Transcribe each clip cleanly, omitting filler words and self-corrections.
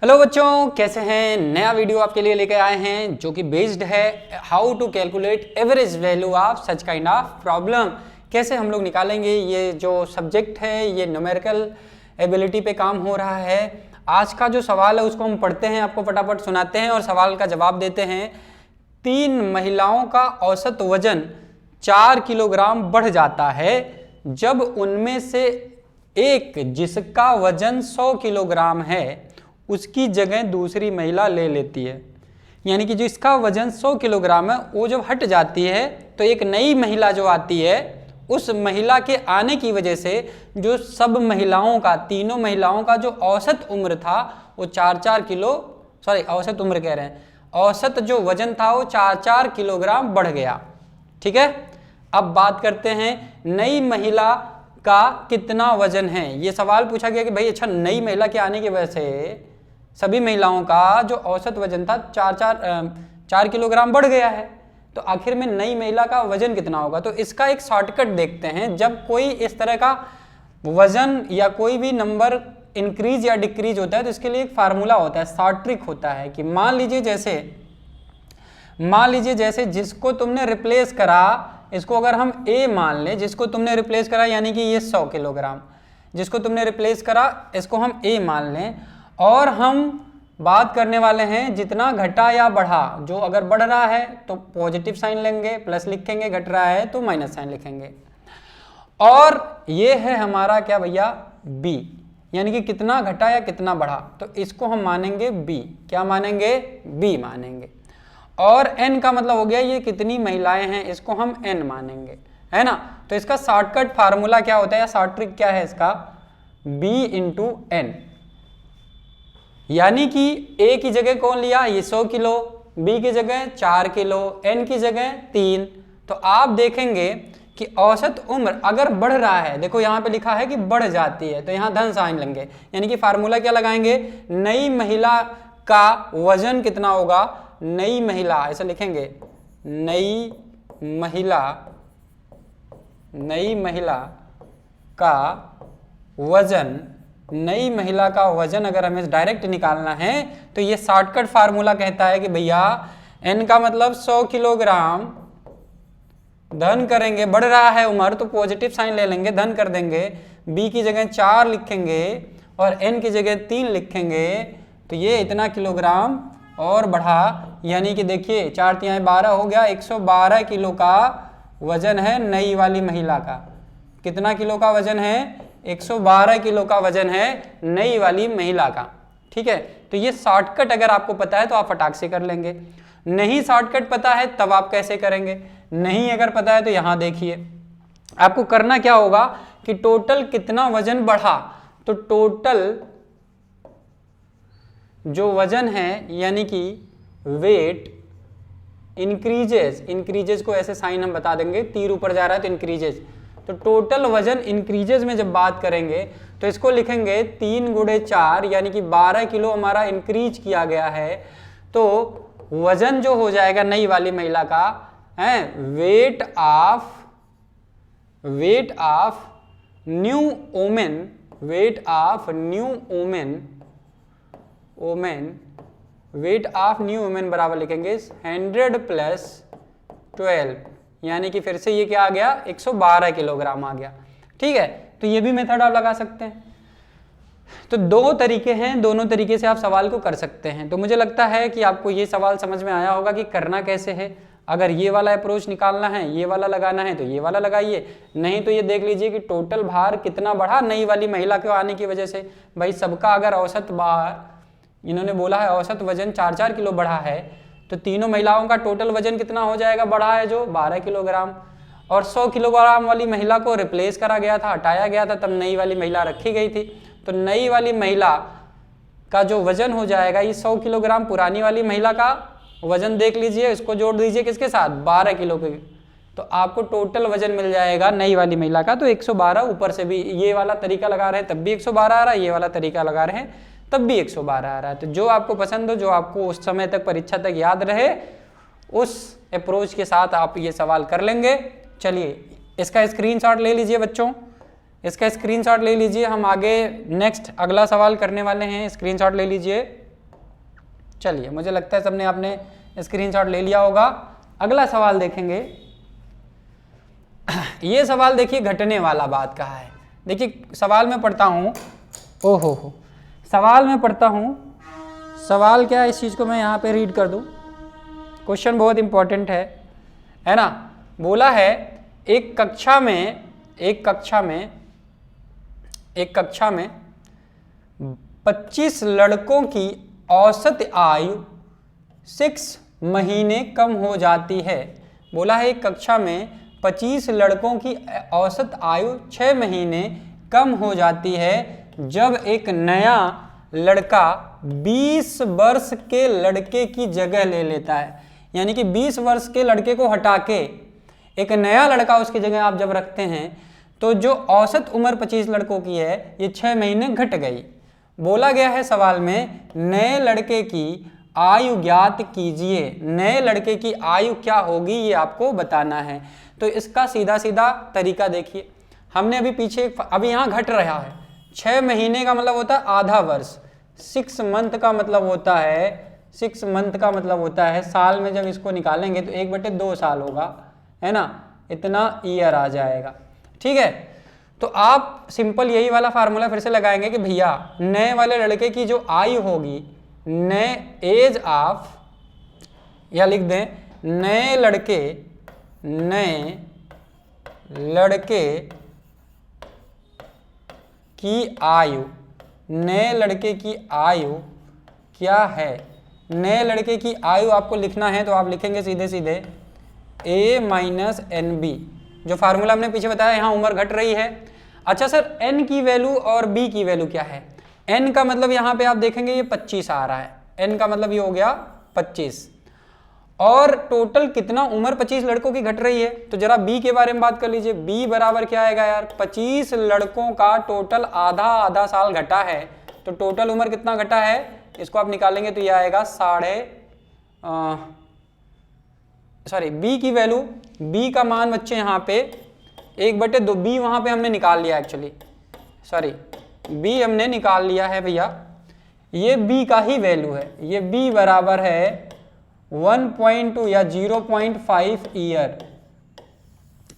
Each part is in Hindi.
हेलो बच्चों, कैसे हैं। नया वीडियो आपके लिए लेकर आए हैं जो कि बेस्ड है how to calculate average value of such kind of problem. कैसे हम लोग निकालेंगे, ये जो सब्जेक्ट है ये न्यूमेरिकल एबिलिटी पे काम हो रहा है। आज का जो सवाल है उसको हम पढ़ते हैं, आपको फटाफट सुनाते हैं और सवाल का जवाब देते हैं। 3 महिलाओं का औसत वजन 4 किलोग्राम बढ़ जाता है जब उनमें से एक जिसका वजन 100 किलोग्राम है उसकी जगह दूसरी महिला ले लेती है। यानी कि जो इसका वजन 100 किलोग्राम है वो जब हट जाती है तो एक नई महिला जो आती है उस महिला के आने की वजह से जो सब महिलाओं का, तीनों महिलाओं का जो औसत उम्र था वो 4-4 किलो, औसत उम्र कह रहे हैं, औसत जो वजन था वो 4-4 किलोग्राम बढ़ गया। ठीक है, अब बात करते हैं नई महिला का कितना वजन है। ये सवाल पूछा गया कि भाई अच्छा, नई महिला के आने की वजह से सभी महिलाओं का जो औसत वजन था 4 किलोग्राम बढ़ गया है, तो आखिर में नई महिला का वजन कितना होगा। तो इसका एक शॉर्टकट देखते हैं। जब कोई इस तरह का वजन या कोई भी नंबर इंक्रीज या डिक्रीज होता है तो इसके लिए एक फार्मूला होता है, शॉर्ट ट्रिक होता है कि मान लीजिए जैसे जिसको तुमने रिप्लेस करा, इसको अगर हम A मान लें, जिसको तुमने रिप्लेस करा यानी कि ये 100 किलोग्राम, जिसको तुमने रिप्लेस करा इसको हम A मान लें, और हम बात करने वाले हैं जितना घटा या बढ़ा। जो अगर बढ़ रहा है तो पॉजिटिव साइन लेंगे, प्लस लिखेंगे, घट रहा है तो माइनस साइन लिखेंगे। और ये है हमारा क्या भैया, B, यानी कि कितना घटा या कितना बढ़ा, तो इसको हम मानेंगे B। क्या मानेंगे? B मानेंगे। और N का मतलब हो गया ये कितनी महिलाएं हैं, इसको हम N मानेंगे, है ना। तो इसका शॉर्टकट फार्मूला क्या होता है या शॉर्ट ट्रिक क्या है इसका, B × N। यानी कि A की जगह कौन लिया, ये 100 किलो, B की जगह 4 किलो, N की जगह 3। तो आप देखेंगे कि औसत उम्र अगर बढ़ रहा है, देखो यहाँ पे लिखा है कि बढ़ जाती है, तो यहाँ धन साइन लेंगे। यानी कि फार्मूला क्या लगाएंगे, नई महिला का वजन कितना होगा, नई महिला ऐसा लिखेंगे, नई महिला का वजन, नई महिला का वजन अगर हमें डायरेक्ट निकालना है तो ये शॉर्टकट फार्मूला कहता है कि भैया N का मतलब 100 किलोग्राम, धन करेंगे, बढ़ रहा है उम्र तो पॉजिटिव साइन ले लेंगे, धन कर देंगे, B की जगह 4 लिखेंगे और N की जगह 3 लिखेंगे, तो ये इतना किलोग्राम और बढ़ा। यानी कि देखिए 4 × 3 = 12 हो गया, 112 किलो का वजन है नई वाली महिला का। कितना किलो का वजन है, 112 किलो का वजन है नई वाली महिला का। ठीक है, तो ये शॉर्टकट अगर आपको पता है तो आप फटाक से कर लेंगे। नहीं शॉर्टकट पता है तब आप कैसे करेंगे, नहीं अगर पता है तो यहां देखिए आपको करना क्या होगा कि टोटल कितना वजन बढ़ा, तो टोटल जो वजन है यानी कि वेट इंक्रीजेस को ऐसे साइन हम बता देंगे, तीर ऊपर जा रहा है तो इंक्रीजेस, तो टोटल वजन इंक्रीजेस में जब बात करेंगे तो इसको लिखेंगे 3 × 4 यानी कि 12 किलो हमारा इंक्रीज किया गया है। तो वजन जो हो जाएगा नई वाली महिला का है वेट ऑफ न्यू वुमेन बराबर लिखेंगे 100 + 12, यानी कि फिर से ये क्या आ गया, 112 किलोग्राम आ गया। ठीक है, तो ये भी मेथड आप लगा सकते हैं। तो 2 तरीके हैं, दोनों तरीके से आप सवाल को कर सकते हैं। तो मुझे लगता है कि आपको ये सवाल समझ में आया होगा कि करना कैसे है। अगर ये वाला अप्रोच निकालना है, ये वाला लगाना है तो ये वाला लगाइए, नहीं तो ये देख लीजिए कि टोटल भार कितना बढ़ा नई वाली महिला के आने की वजह से। भाई सबका अगर औसत भार, इन्होंने बोला है औसत वजन 4-4 किलो बढ़ा है, तो तीनों महिलाओं का टोटल वजन कितना हो जाएगा, बढ़ा है जो 12 किलोग्राम। और 100 किलोग्राम वाली महिला को रिप्लेस करा गया था, हटाया गया था, तब नई वाली महिला रखी गई थी। तो नई वाली महिला का जो वजन हो जाएगा ये 100 किलोग्राम, पुरानी वाली महिला का वजन देख लीजिए, इसको जोड़ दीजिए किसके साथ, 12 किलो के, तो आपको टोटल वजन मिल जाएगा नई वाली महिला का। तो 112, ऊपर से भी ये वाला तरीका लगा रहे हैं तब भी 112 आ रहा है, ये वाला तरीका लगा रहे हैं तब भी 112 आ रहा है। तो जो आपको पसंद हो, जो आपको उस समय तक, परीक्षा तक याद रहे, उस अप्रोच के साथ आप ये सवाल कर लेंगे। चलिए इसका स्क्रीनशॉट ले लीजिए बच्चों, इसका स्क्रीनशॉट ले लीजिए। हम आगे नेक्स्ट अगला सवाल करने वाले हैं, स्क्रीनशॉट ले लीजिए। चलिए, मुझे लगता है सबने आपने स्क्रीनशॉट ले लिया होगा। अगला सवाल देखेंगे। ये सवाल देखिए घटने वाला बात कहा है। देखिए सवाल में पढ़ता हूँ, ओहो हो, सवाल में पढ़ता हूँ, सवाल क्या है इस चीज़ को मैं यहाँ पे रीड कर दूँ। क्वेश्चन बहुत इंपॉर्टेंट है ना। बोला है एक कक्षा में 25 लड़कों की औसत आयु 6 महीने कम हो जाती है। बोला है एक कक्षा में 25 लड़कों की औसत आयु 6 महीने कम हो जाती है जब एक नया लड़का 20 वर्ष के लड़के की जगह ले लेता है। यानी कि 20 वर्ष के लड़के को हटा के एक नया लड़का उसकी जगह आप जब रखते हैं तो जो औसत उम्र 25 लड़कों की है ये 6 महीने घट गई। बोला गया है सवाल में नए लड़के की आयु ज्ञात कीजिए। नए लड़के की आयु क्या होगी ये आपको बताना है। तो इसका सीधा सीधा तरीका देखिए, हमने अभी पीछे अभी यहाँ घट रहा है। 6 महीने का मतलब होता है आधा वर्ष, 6 मंथ का मतलब होता है साल में जब इसको निकालेंगे तो 1/2 साल होगा, है ना, इतना ईयर आ जाएगा। ठीक है, तो आप सिंपल यही वाला फार्मूला फिर से लगाएंगे कि भैया नए वाले लड़के की जो आयु होगी, नए एज ऑफ, या लिख दें नए लड़के की आयु, नए लड़के की आयु क्या है। नए लड़के की आयु आपको लिखना है तो आप लिखेंगे सीधे सीधे a माइनस एन बी, जो फार्मूला हमने पीछे बताया। यहाँ उम्र घट रही है। अच्छा सर n की वैल्यू और b की वैल्यू क्या है। n का मतलब यहाँ पे आप देखेंगे ये 25 आ रहा है, n का मतलब ये हो गया 25, और टोटल कितना उम्र 25 लड़कों की घट रही है। तो जरा b के बारे में बात कर लीजिए। b बराबर क्या आएगा यार, 25 लड़कों का टोटल आधा साल घटा है, तो टोटल उम्र कितना घटा है इसको आप निकालेंगे तो ये आएगा b की वैल्यू, b का मान बच्चे यहाँ पे 1/2, b वहाँ पे हमने निकाल लिया एक्चुअली, b हमने निकाल लिया है भैया। ये b का ही वैल्यू है, ये b बराबर है 1.2 या 0.5 ईयर।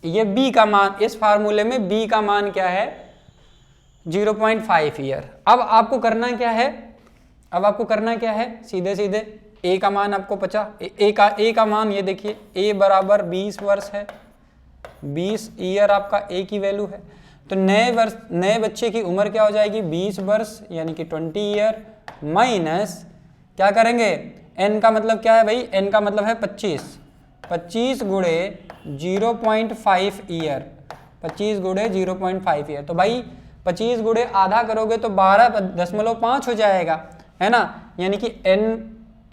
ये b का मान, इस फार्मूले में b का मान क्या है 0.5 ईयर। अब आपको करना क्या है, सीधे सीधे a का मान आपको a का मान ये देखिए, a बराबर 20 वर्ष है, 20 ईयर आपका a की वैल्यू है। तो नए बच्चे की उम्र क्या हो जाएगी 20 वर्ष यानी कि 20 ईयर, माइनस क्या करेंगे n का मतलब क्या है भाई, n का मतलब है 25 गुणे 0.5 ईयर, 25 गुणे 0.5 ईयर। तो भाई 25 गुणे आधा करोगे तो 12.5 हो जाएगा, है ना। यानी कि n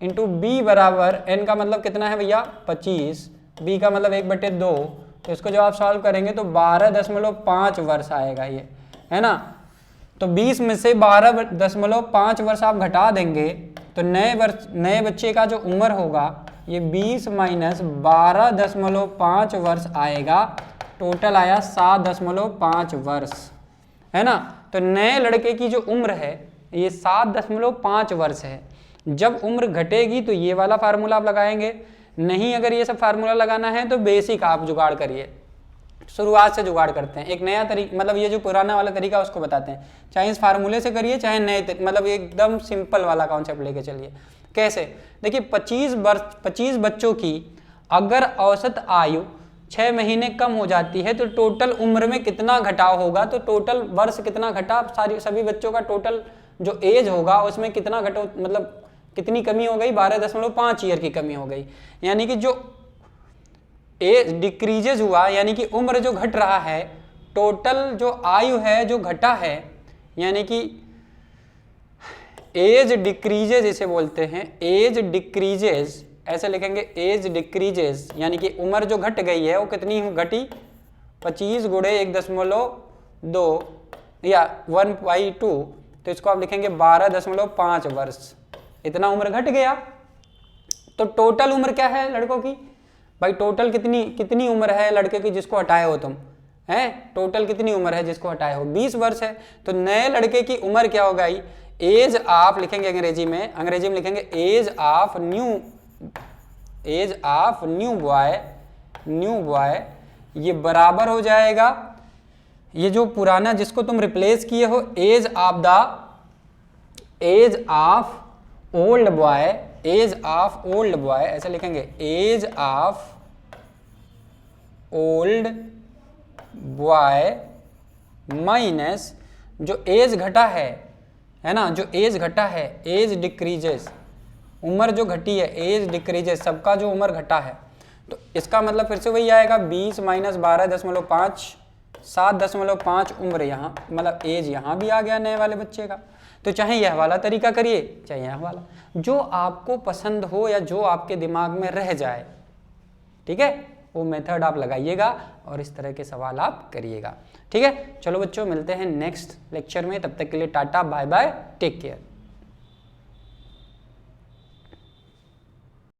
इंटू बी बराबर, n का मतलब कितना है भैया 25, b का मतलब 1/2, तो इसको जब आप सॉल्व करेंगे तो 12.5 वर्ष आएगा ये, है ना। तो 20 में से 12.5 वर्ष आप घटा देंगे तो नए बच्चे का जो उम्र होगा ये 20 माइनस 12.5 वर्ष आएगा, टोटल आया 7.5 वर्ष, है ना। तो नए लड़के की जो उम्र है ये 7.5 वर्ष है। जब उम्र घटेगी तो ये वाला फार्मूला आप लगाएंगे, नहीं अगर ये सब फार्मूला लगाना है तो बेसिक आप जुगाड़ करिए, शुरुआत से जुगाड़ करते हैं। एक नया तरीका, मतलब ये जो पुराना वाला तरीका उसको बताते हैं, चाहे इस फार्मूले से करिए चाहे नए, मतलब एकदम सिंपल वाला कॉन्सेप्ट लेके चलिए। कैसे, देखिए 25 बच्चों की अगर औसत आयु 6 महीने कम हो जाती है तो टोटल उम्र में कितना घटाव होगा, तो टोटल वर्ष कितना घटा, सभी बच्चों का टोटल जो एज होगा उसमें कितना घटो, मतलब कितनी कमी हो गई, 12.5 ईयर की कमी हो गई। यानी कि जो एज डिक्रीजेज हुआ, यानी कि उम्र जो घट रहा है, टोटल जो आयु है जो घटा है, यानी कि एज डिक्रीजेज इसे बोलते हैं, एज डिक्रीजेज, ऐसे लिखेंगे एज डिक्रीजेज, यानी कि उम्र जो घट गई है वो कितनी घटी, 25 गुणे 1.2 या 1/2, तो इसको आप लिखेंगे 12.5 वर्ष, इतना उम्र घट गया। तो टोटल उम्र क्या है लड़कों की भाई, टोटल कितनी उम्र है लड़के की जिसको हटाए हो तुम, हैं, टोटल कितनी उम्र है जिसको हटाए हो, 20 वर्ष है। तो नए लड़के की उम्र क्या हो गई, एज ऑफ लिखेंगे अंग्रेजी में लिखेंगे एज ऑफ न्यू बॉय, ये बराबर हो जाएगा, ये जो पुराना जिसको तुम रिप्लेस किए हो एज ऑफ ओल्ड बॉय, ऐसे लिखेंगे age of old boy minus जो एज घटा है ना, जो एज घटा है, एज डिक्रीजेस, उम्र जो घटी है, एज डिक्रीजेस, सबका जो उम्र घटा है, तो इसका मतलब फिर से वही आएगा 20 माइनस 12.5, 7.5 उम्र यहाँ, मतलब एज यहाँ भी आ गया नए वाले बच्चे का। तो चाहे यह वाला तरीका करिए चाहे यह वाला, जो आपको पसंद हो या जो आपके दिमाग में रह जाए, ठीक है, वो मेथड आप लगाइएगा और इस तरह के सवाल आप करिएगा। ठीक है, चलो बच्चों मिलते हैं नेक्स्ट लेक्चर में, तब तक के लिए tata bye bye, take care.